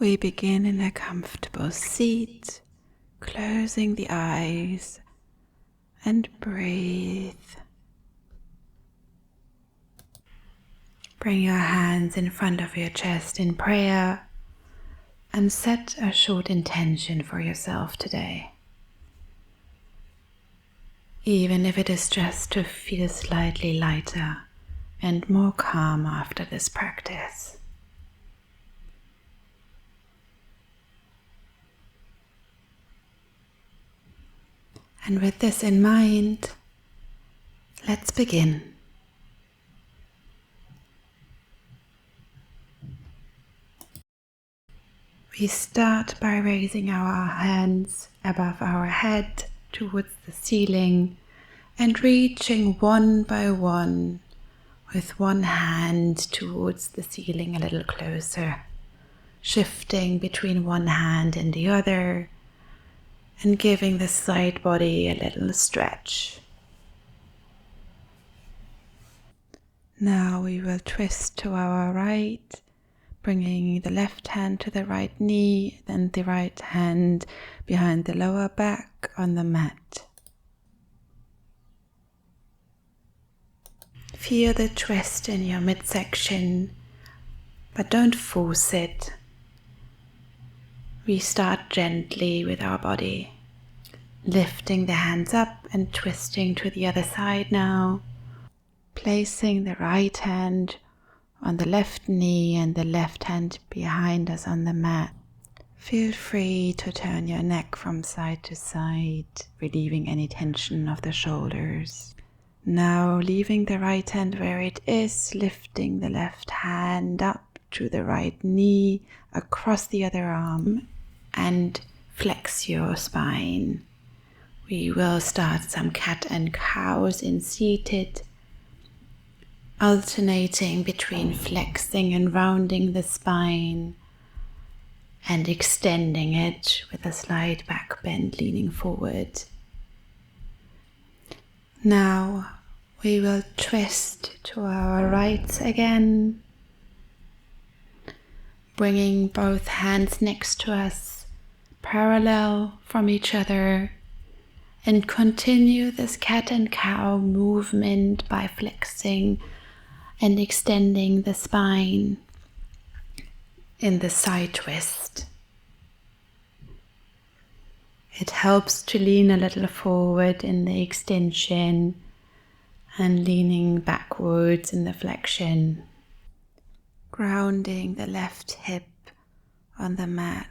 We begin in a comfortable seat, closing the eyes and breathe. Bring your hands in front of your chest in prayer and set a short intention for yourself today. Even if it is just to feel slightly lighter and more calm after this practice. And with this in mind, let's begin. We start by raising our hands above our head towards the ceiling and reaching one by one with one hand towards the ceiling a little closer, shifting between one hand and the other and giving the side body a little stretch. Now we will twist to our right, bringing the left hand to the right knee, then the right hand behind the lower back on the mat. Feel the twist in your midsection, but don't force it. We start gently with our body, lifting the hands up and twisting to the other side now, placing the right hand on the left knee and the left hand behind us on the mat. Feel free to turn your neck from side to side, relieving any tension of the shoulders. Now leaving the right hand where it is, lifting the left hand up to the right knee, across the other arm, and flex your spine. We will start some cat and cows in seated, alternating between flexing and rounding the spine and extending it with a slight back bend, leaning forward. Now we will twist to our right again, bringing both hands next to us, parallel from each other, and continue this cat and cow movement by flexing and extending the spine in the side twist. It helps to lean a little forward in the extension and leaning backwards in the flexion, grounding the left hip on the mat.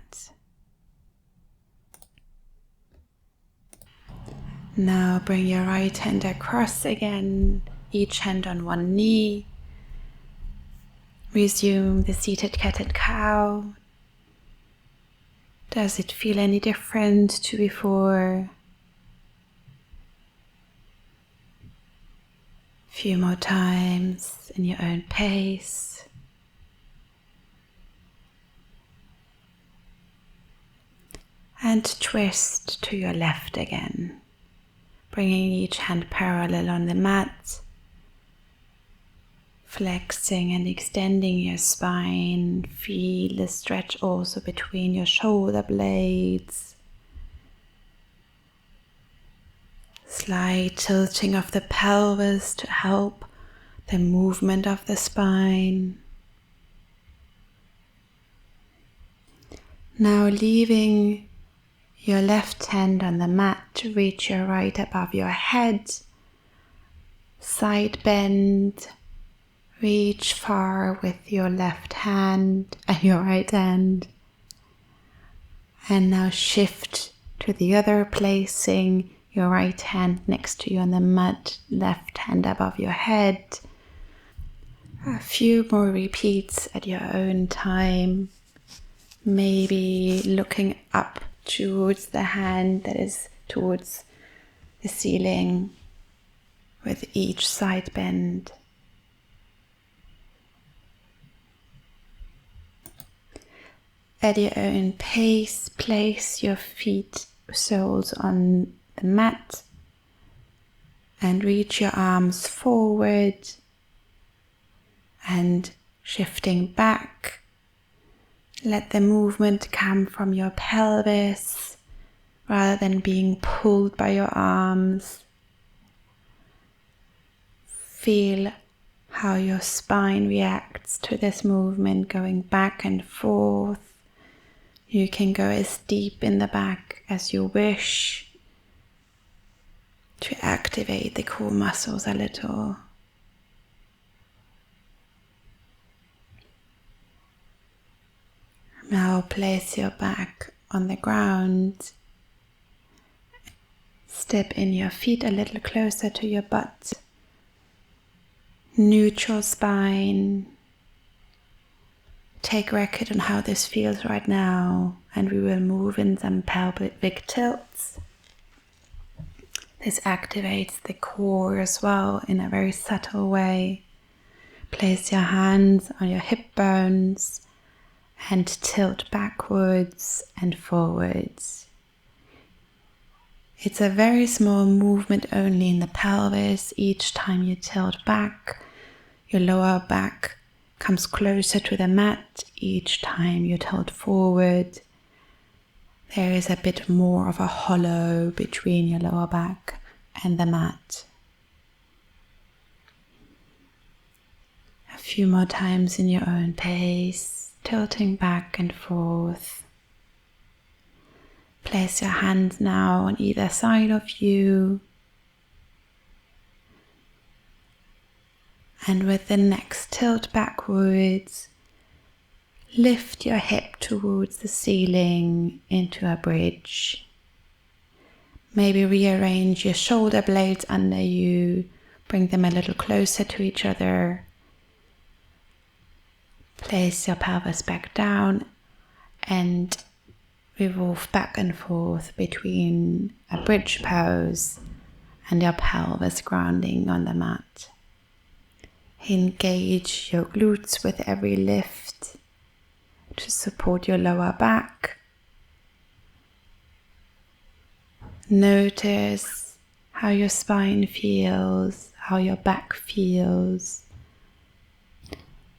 Now bring your right hand across again, each hand on one knee. Resume the seated cat and cow. Does it feel any different to before? A few more times in your own pace. And twist to your left again, bringing each hand parallel on the mat. Flexing and extending your spine. Feel the stretch also between your shoulder blades. Slight tilting of the pelvis to help the movement of the spine. Now leaving your left hand on the mat to reach your right above your head. Side bend. Reach far with your left hand and your right hand. And now shift to the other, placing your right hand next to you on the mat, left hand above your head. A few more repeats at your own time. Maybe looking up towards the hand that is towards the ceiling with each side bend. At your own pace, place your feet soles on the mat and reach your arms forward and shifting back, Let the movement come from your pelvis rather than being pulled by your arms. Feel how your spine reacts to this movement, going back and forth. You can go as deep in the back as you wish to activate the core muscles a little. Now place your back on the ground. Step in your feet a little closer to your butt. Neutral spine. Take record on how this feels right now, and we will move in some pelvic tilts. This activates the core as well in a very subtle way. Place your hands on your hip bones and tilt backwards and forwards. It's a very small movement only in the pelvis. Each time you tilt back, your lower back comes closer to the mat. Each time you tilt forward, there is a bit more of a hollow between your lower back and the mat. A few more times in your own pace, tilting back and forth. Place your hands now on either side of you. And with the next tilt backwards, lift your hip towards the ceiling into a bridge. Maybe rearrange your shoulder blades under you, bring them a little closer to each other. Place your pelvis back down and revolve back and forth between a bridge pose and your pelvis grounding on the mat. Engage your glutes with every lift to support your lower back. Notice how your spine feels, how your back feels.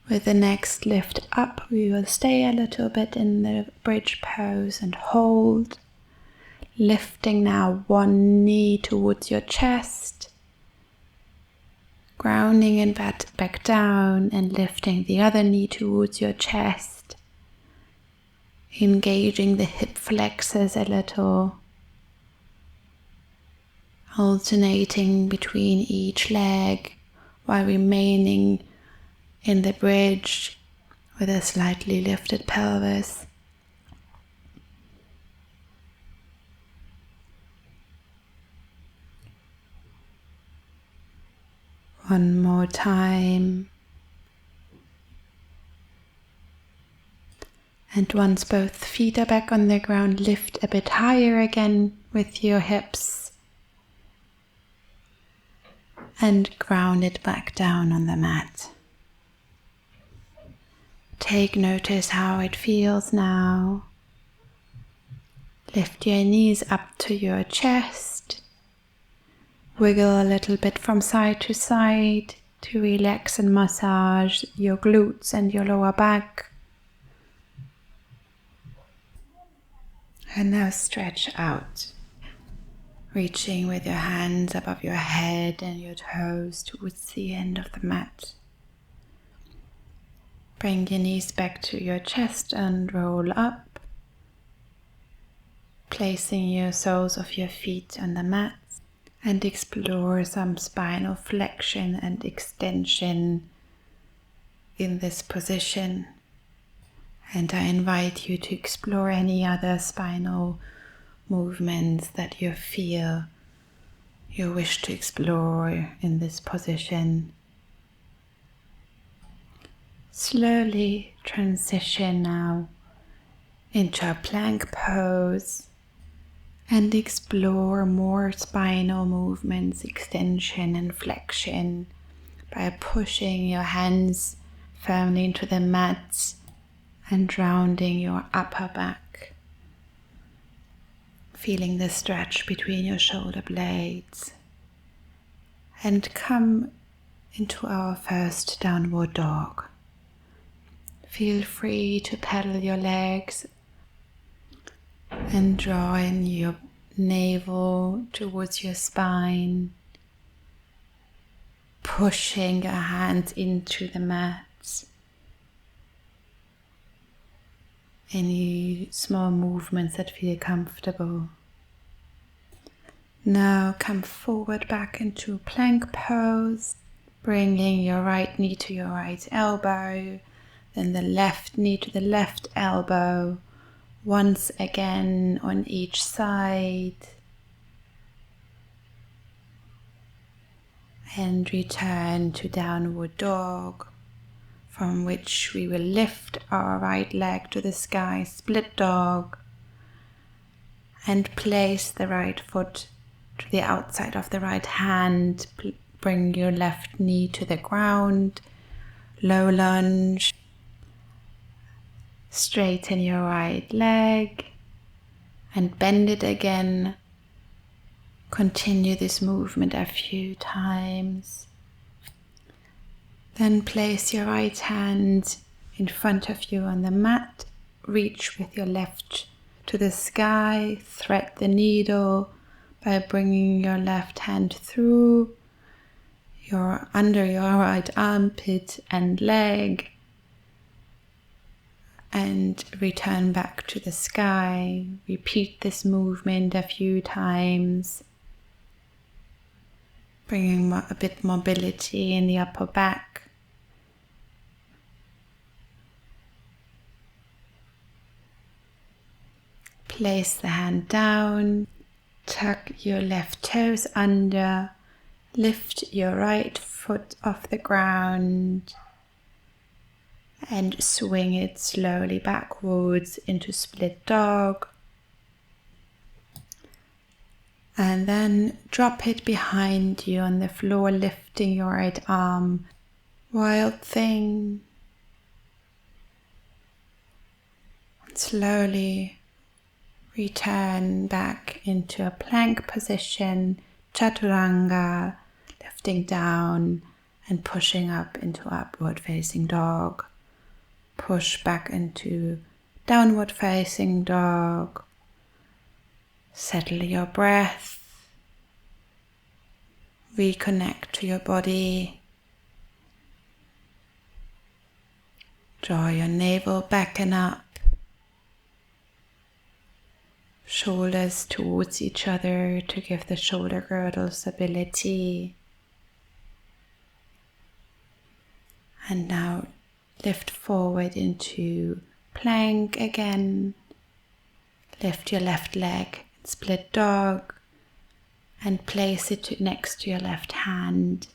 With the next lift up, we will stay a little bit in the bridge pose and hold. Lifting now one knee towards your chest. Grounding and back down and lifting the other knee towards your chest. Engaging the hip flexors a little. Alternating between each leg while remaining in the bridge with a slightly lifted pelvis. One more time. And once both feet are back on the ground, lift a bit higher again with your hips and ground it back down on the mat. Take notice how it feels now. Lift your knees up to your chest. Wiggle a little bit from side to side to relax and massage your glutes and your lower back. And now stretch out, reaching with your hands above your head and your toes towards the end of the mat. Bring your knees back to your chest and roll up, placing your soles of your feet on the mat, and explore some spinal flexion and extension in this position. And I invite you to explore any other spinal movements that you feel you wish to explore in this position. Slowly transition now into a plank pose and explore more spinal movements, extension and flexion by pushing your hands firmly into the mat and rounding your upper back. Feeling the stretch between your shoulder blades. And come into our first downward dog. Feel free to pedal your legs and draw in your navel towards your spine, pushing your hands into the mat. Any small movements that feel comfortable. Now come forward back into plank pose, bringing your right knee to your right elbow, then the left knee to the left elbow, once again on each side, and return to downward dog, from which we will lift our right leg to the sky, split dog, and place the right foot to the outside of the right hand. Bring your left knee to the ground, low lunge. Straighten your right leg and bend it again. Continue this movement a few times. Then place your right hand in front of you on the mat. Reach with your left to the sky. Thread the needle by bringing your left hand through under your right armpit and leg, and return back to the sky. Repeat this movement a few times, bringing a bit mobility in the upper back. Place the hand down, tuck your left toes under, lift your right foot off the ground, and swing it slowly backwards into split dog. And then drop it behind you on the floor, lifting your right arm. Wild thing. Slowly return back into a plank position, chaturanga, lifting down and pushing up into upward facing dog. Push back into downward facing dog. Settle your breath. Reconnect to your body. Draw your navel back and up. Shoulders towards each other to give the shoulder girdle stability. And now lift forward into plank again. Lift your left leg, split dog, and place it next to your left hand.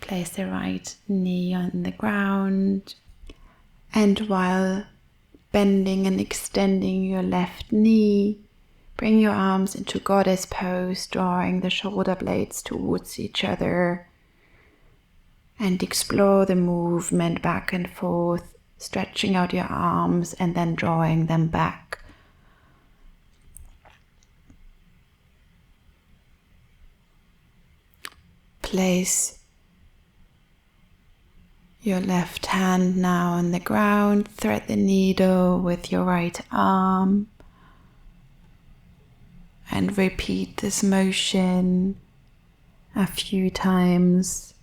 Place the right knee on the ground, and while bending and extending your left knee, bring your arms into goddess pose, drawing the shoulder blades towards each other, and explore the movement back and forth, stretching out your arms and then drawing them back. Place your left hand now on the ground, thread the needle with your right arm, and repeat this motion a few times.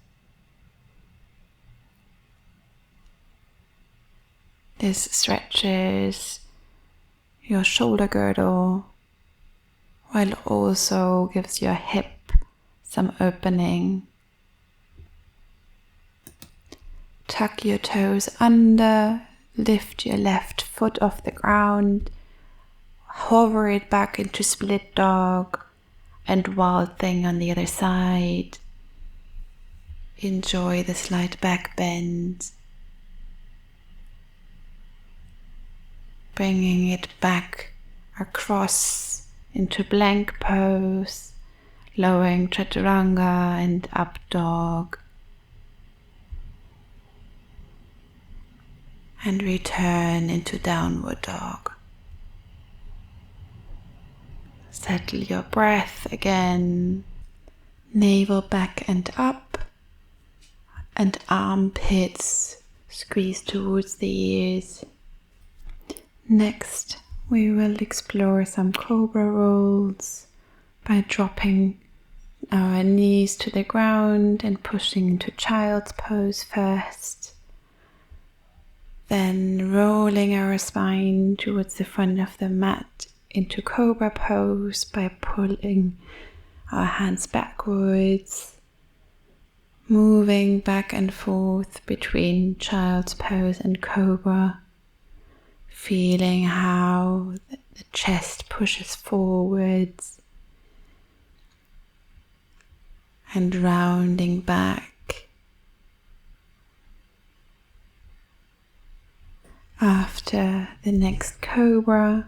This stretches your shoulder girdle while also gives your hip some opening. Tuck your toes under, lift your left foot off the ground, hover it back into split dog and wild thing on the other side. Enjoy the slight back bend. Bringing it back across into plank pose, lowering chaturanga and up dog. And return into downward dog. Settle your breath again. Navel back and up, and armpits Squeeze towards the ears. Next, we will explore some cobra rolls by dropping our knees to the ground and pushing into child's pose first. Then rolling our spine towards the front of the mat into cobra pose by pulling our hands backwards, moving back and forth between child's pose and cobra, feeling how the chest pushes forwards and rounding back. After the next cobra,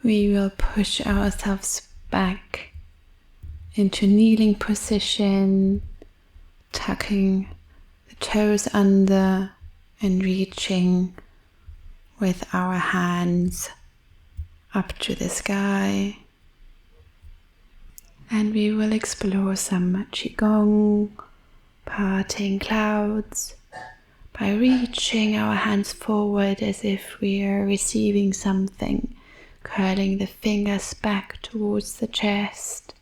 we will push ourselves back into kneeling position, tucking the toes under and reaching with our hands up to the sky. And we will explore some Qigong, parting clouds, by reaching our hands forward as if we are receiving something, curling the fingers back towards the chest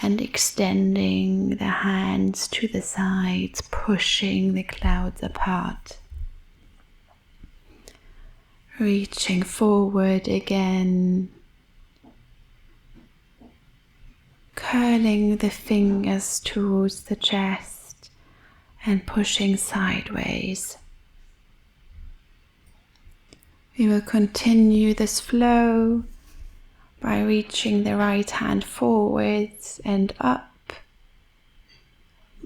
and extending the hands to the sides, pushing the clouds apart. Reaching forward again, curling the fingers towards the chest and pushing sideways. We will continue this flow by reaching the right hand forwards and up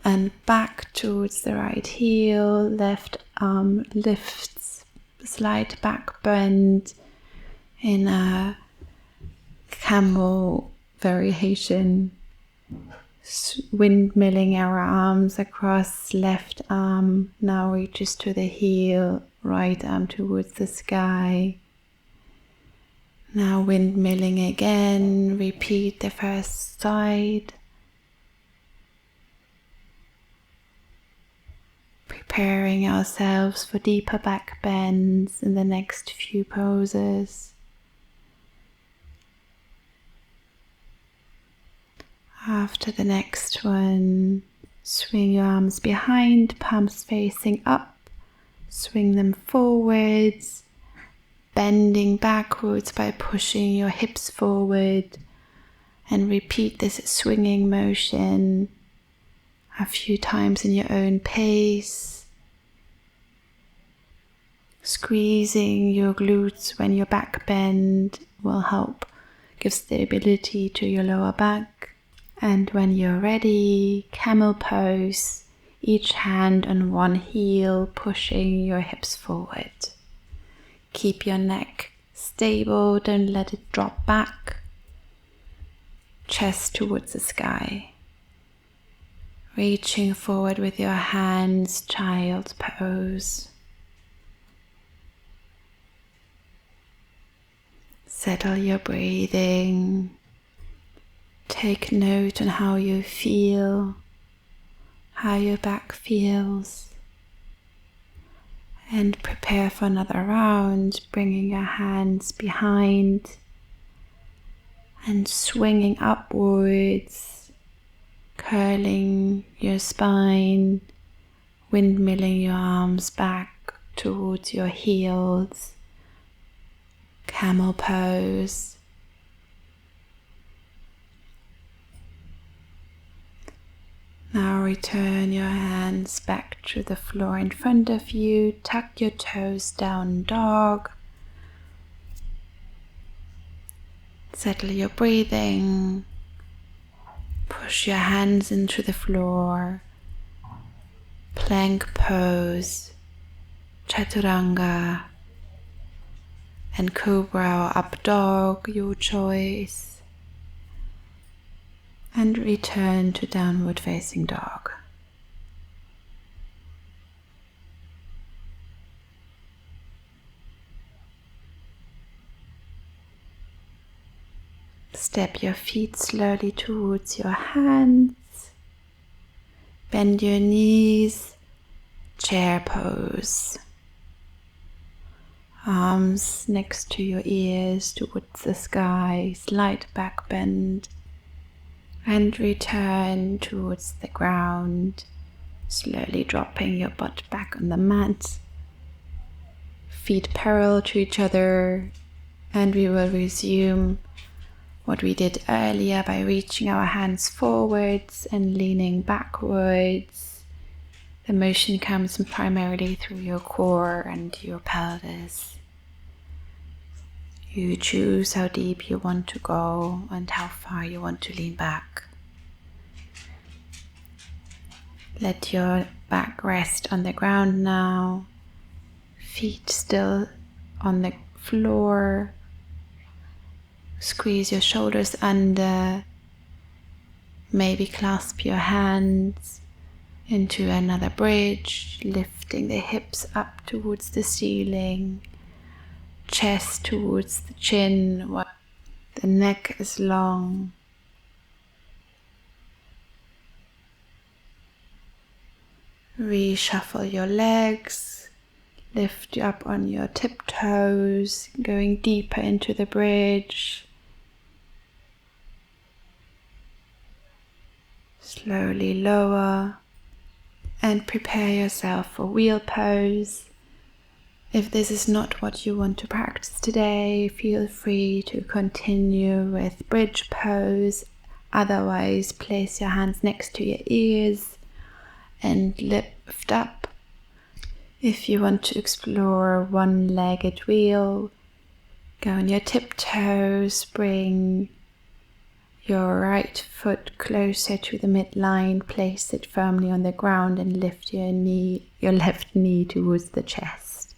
and back towards the right heel. Left arm lifts, slight back bend in a camel variation, windmilling our arms across. Left arm now reaches to the heel, right arm towards the sky. Now windmilling again, repeat the first side. Preparing ourselves for deeper back bends in the next few poses. After the next one, swing your arms behind, palms facing up, swing them forwards, bending backwards by pushing your hips forward, and repeat this swinging motion a few times in your own pace. Squeezing your glutes when your back bend will help give stability to your lower back. And when you're ready, camel pose, each hand on one heel, pushing your hips forward. Keep your neck stable, don't let it drop back. Chest towards the sky. Reaching forward with your hands, child's pose. Settle your breathing. Take note on how you feel, how your back feels, and prepare for another round, bringing your hands behind and swinging upwards, curling your spine, windmilling your arms back towards your heels, camel pose. Now return your hands back to the floor in front of you. Tuck your toes, down dog. Settle your breathing. Push your hands into the floor. Plank pose, chaturanga, and cobra or up dog, your choice. And return to downward facing dog. Step your feet slowly towards your hands. Bend your knees chair pose. Arms next to your ears towards the sky, slight back bend, and return towards the ground, slowly dropping your butt back on the mat, feet parallel to each other, and we will resume what we did earlier by reaching our hands forwards and leaning backwards. The motion comes primarily through your core and your pelvis. You choose how deep you want to go and how far you want to lean back. Let your back rest on the ground now, feet still on the floor. Squeeze your shoulders under, maybe clasp your hands into another bridge, lifting the hips up towards the ceiling, chest towards the chin, while the neck is long. Reshuffle your legs, lift you up on your tiptoes, going deeper into the bridge. Slowly lower and prepare yourself for wheel pose. If this is not what you want to practice today, feel free to continue with bridge pose. Otherwise, place your hands next to your ears and lift up. If you want to explore one-legged wheel, go on your tiptoes, bring your right foot closer to the midline, place it firmly on the ground and lift your left knee towards the chest.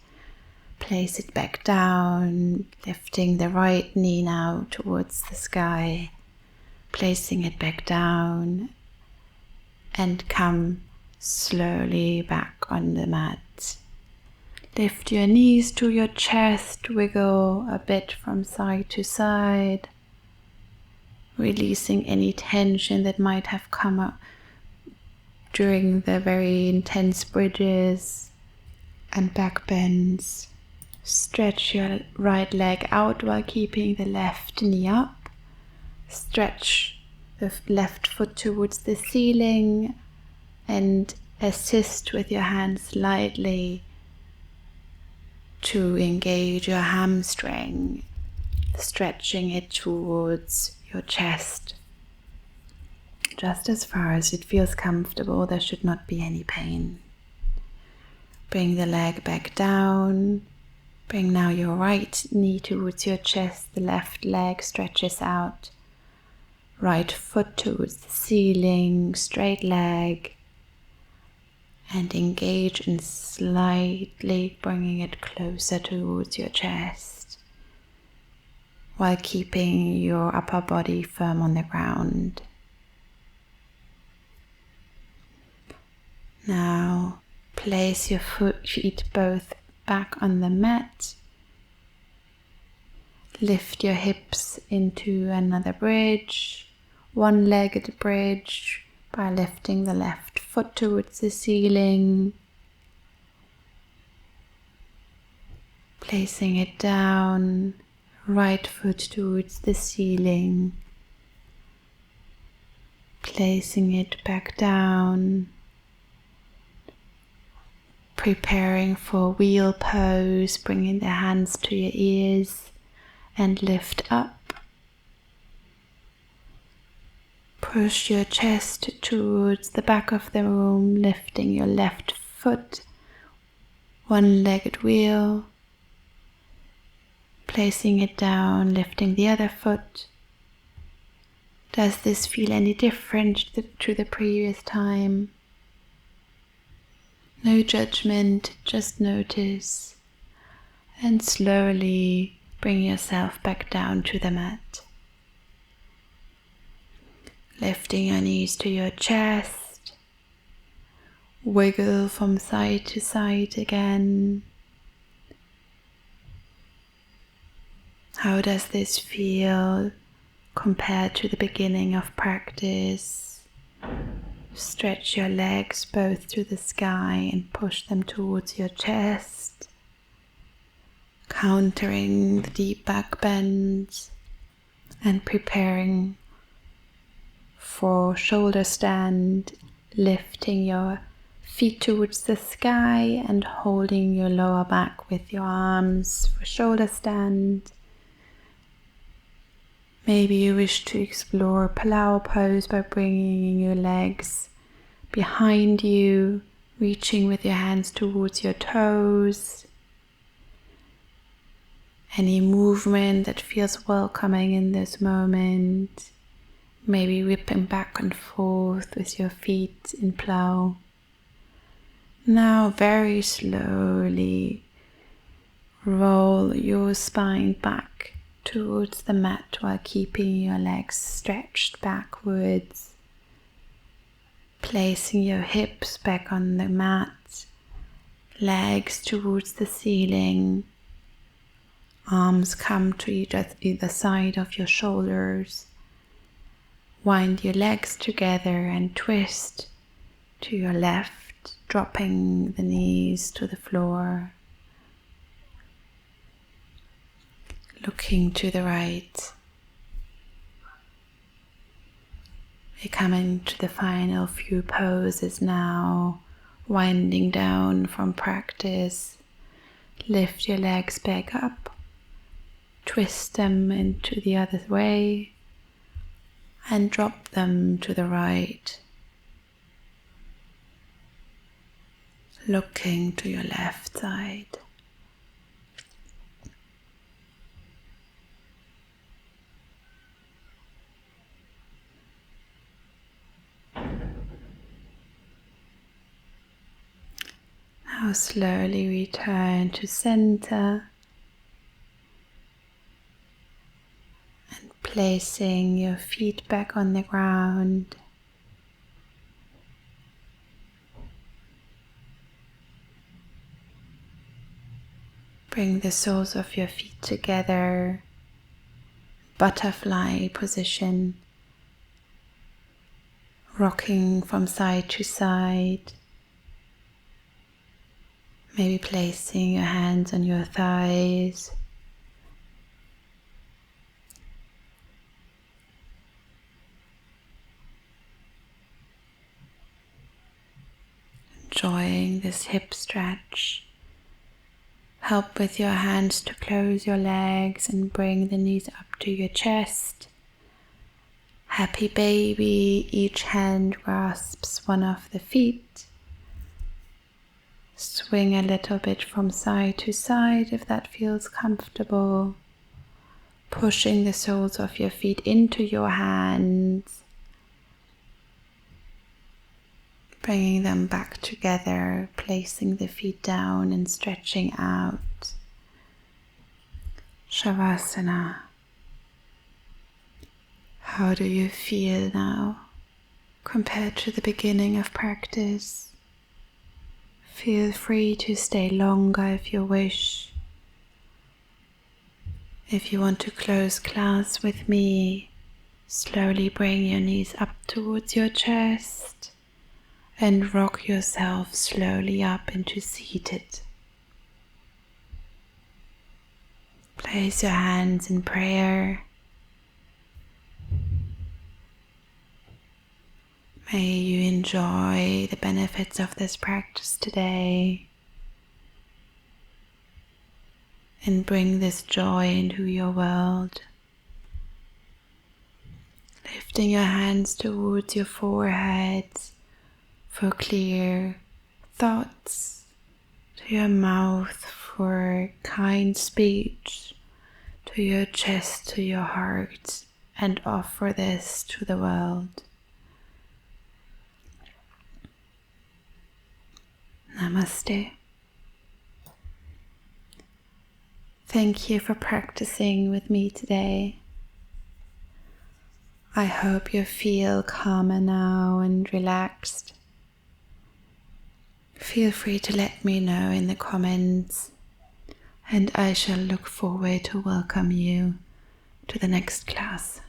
Place it back down, lifting the right knee now towards the sky, placing it back down, and come slowly back on the mat. Lift your knees to your chest, wiggle a bit from side to side, releasing any tension that might have come up during the very intense bridges and back bends. Stretch your right leg out while keeping the left knee up. Stretch the left foot towards the ceiling and assist with your hands lightly to engage your hamstring, stretching it towards your chest. Just as far as it feels comfortable, there should not be any pain. Bring the leg back down. Bring now your right knee towards your chest, the left leg stretches out. Right foot towards the ceiling, straight leg. And engage in slightly bringing it closer towards your chest, while keeping your upper body firm on the ground. Now place your feet both back on the mat. Lift your hips into another bridge, one-legged bridge, by lifting the left foot towards the ceiling, placing it down, right foot towards the ceiling, placing it back down, preparing for wheel pose, bringing the hands to your ears and lift up. Push your chest towards the back of the room, lifting your left foot, one-legged wheel, placing it down, lifting the other foot. Does this feel any different to the previous time? No judgment, just notice, and slowly bring yourself back down to the mat. Lifting your knees to your chest, wiggle from side to side again. How does this feel compared to the beginning of practice? Stretch your legs both to the sky and push them towards your chest, countering the deep back bends and preparing for shoulder stand, lifting your feet towards the sky and holding your lower back with your arms for shoulder stand. Maybe you wish to explore Palau pose by bringing your legs behind you, reaching with your hands towards your toes. Any movement that feels welcoming in this moment. Maybe whipping back and forth with your feet in plow. Now very slowly roll your spine back towards the mat while keeping your legs stretched backwards. Placing your hips back on the mat, legs towards the ceiling. Arms come to either side of your shoulders. Wind your legs together and twist to your left, dropping the knees to the floor. Looking to the right. We're coming to the final few poses now, winding down from practice. Lift your legs back up, twist them into the other way, and drop them to the right. Looking to your left side. Now slowly return to center and placing your feet back on the ground. Bring the soles of your feet together, butterfly position, rocking from side to side. Maybe placing your hands on your thighs. Enjoying this hip stretch. Help with your hands to close your legs and bring the knees up to your chest. Happy baby, each hand grasps one of the feet. Swing a little bit from side to side if that feels comfortable. Pushing the soles of your feet into your hands. Bringing them back together, placing the feet down and stretching out. Shavasana. How do you feel now compared to the beginning of practice? Feel free to stay longer if you wish. If you want to close class with me, slowly bring your knees up towards your chest and rock yourself slowly up into seated. Place your hands in prayer. May you enjoy the benefits of this practice today and bring this joy into your world. Lifting your hands towards your forehead for clear thoughts, to your mouth for kind speech, to your chest, to your heart, and offer this to the world. Namaste. Thank you for practicing with me today. I hope you feel calmer now and relaxed. Feel free to let me know in the comments, and I shall look forward to welcome you to the next class.